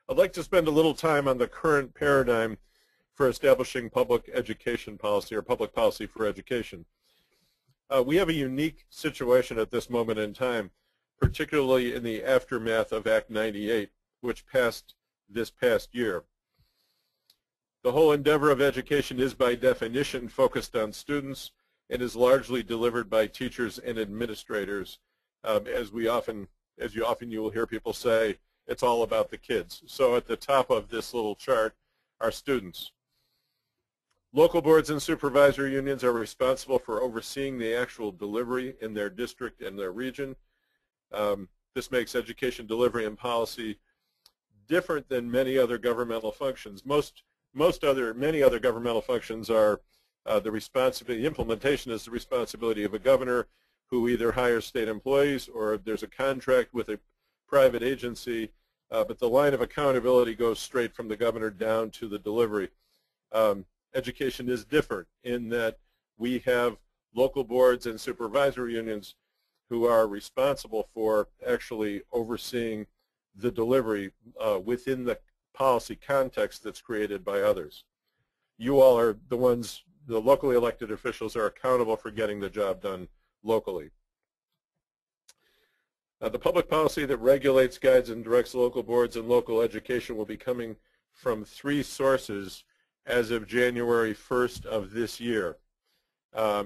I'd like to spend a little time on the current paradigm for establishing public education policy or public policy for education. We have a unique situation at this moment in time, particularly in the aftermath of Act 98, which passed this past year. The whole endeavor of education is by definition focused on students and is largely delivered by teachers and administrators. As you often you will hear people say, it's all about the kids. So at the top of this little chart are students. Local boards and supervisory unions are responsible for overseeing the actual delivery in their district and their region. This makes education delivery and policy different than many other governmental functions. Many other governmental functions are the implementation is the responsibility of a governor who either hires state employees or there's a contract with a private agency, but the line of accountability goes straight from the governor down to the delivery. Education is different in that we have local boards and supervisory unions who are responsible for actually overseeing the delivery within the policy context that's created by others. You all are the ones, the locally elected officials are accountable for getting the job done locally. The public policy that regulates, guides, and directs local boards and local education will be coming from 3 sources as of January 1st of this year. It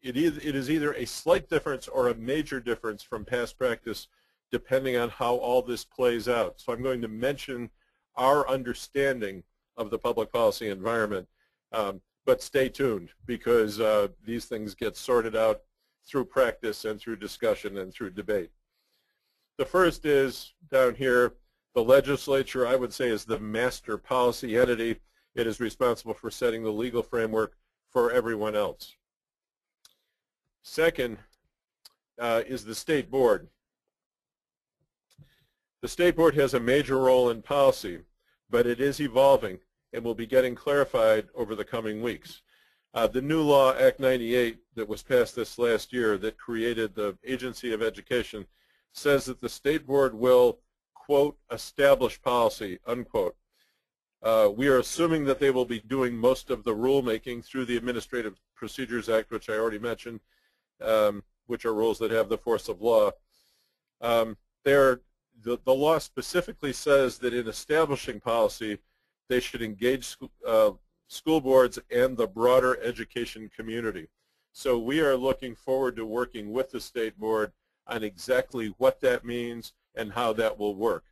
is either a slight difference or a major difference from past practice, depending on how all this plays out. So I'm going to mention our understanding of the public policy environment, but stay tuned because these things get sorted out through practice and through discussion and through debate. The first is down here, the legislature, I would say, is the master policy entity. It is responsible for setting the legal framework for everyone else. Second is the state board. The state board has a major role in policy, but it is evolving and will be getting clarified over the coming weeks. The new law, Act 98, that was passed this last year that created the Agency of Education says that the state board will, quote, establish policy, unquote. We are assuming that they will be doing most of the rulemaking through the Administrative Procedures Act, which I already mentioned, which are rules that have the force of law. The law specifically says that in establishing policy, they should engage school boards and the broader education community. So we are looking forward to working with the state board on exactly what that means and how that will work.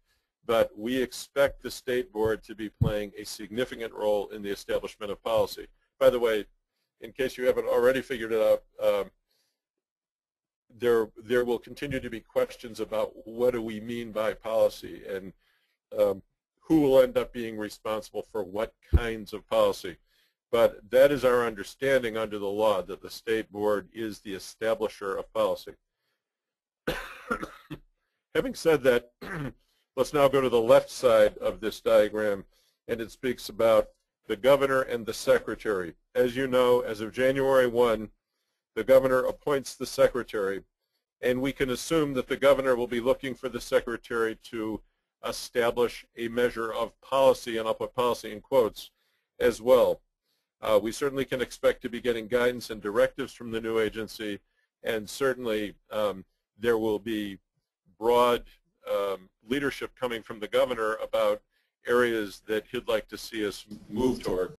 But we expect the state board to be playing a significant role in the establishment of policy. By the way, in case you haven't already figured it out, there will continue to be questions about what do we mean by policy and who will end up being responsible for what kinds of policy. But that is our understanding under the law, that the state board is the establisher of policy. Having said that, let's now go to the left side of this diagram, and it speaks about the governor and the secretary. As you know, as of January 1, the governor appoints the secretary, and we can assume that the governor will be looking for the secretary to establish a measure of policy, and I'll put policy in quotes, as well. We certainly can expect to be getting guidance and directives from the new agency, and certainly there will be broad leadership coming from the governor about areas that he'd like to see us move toward.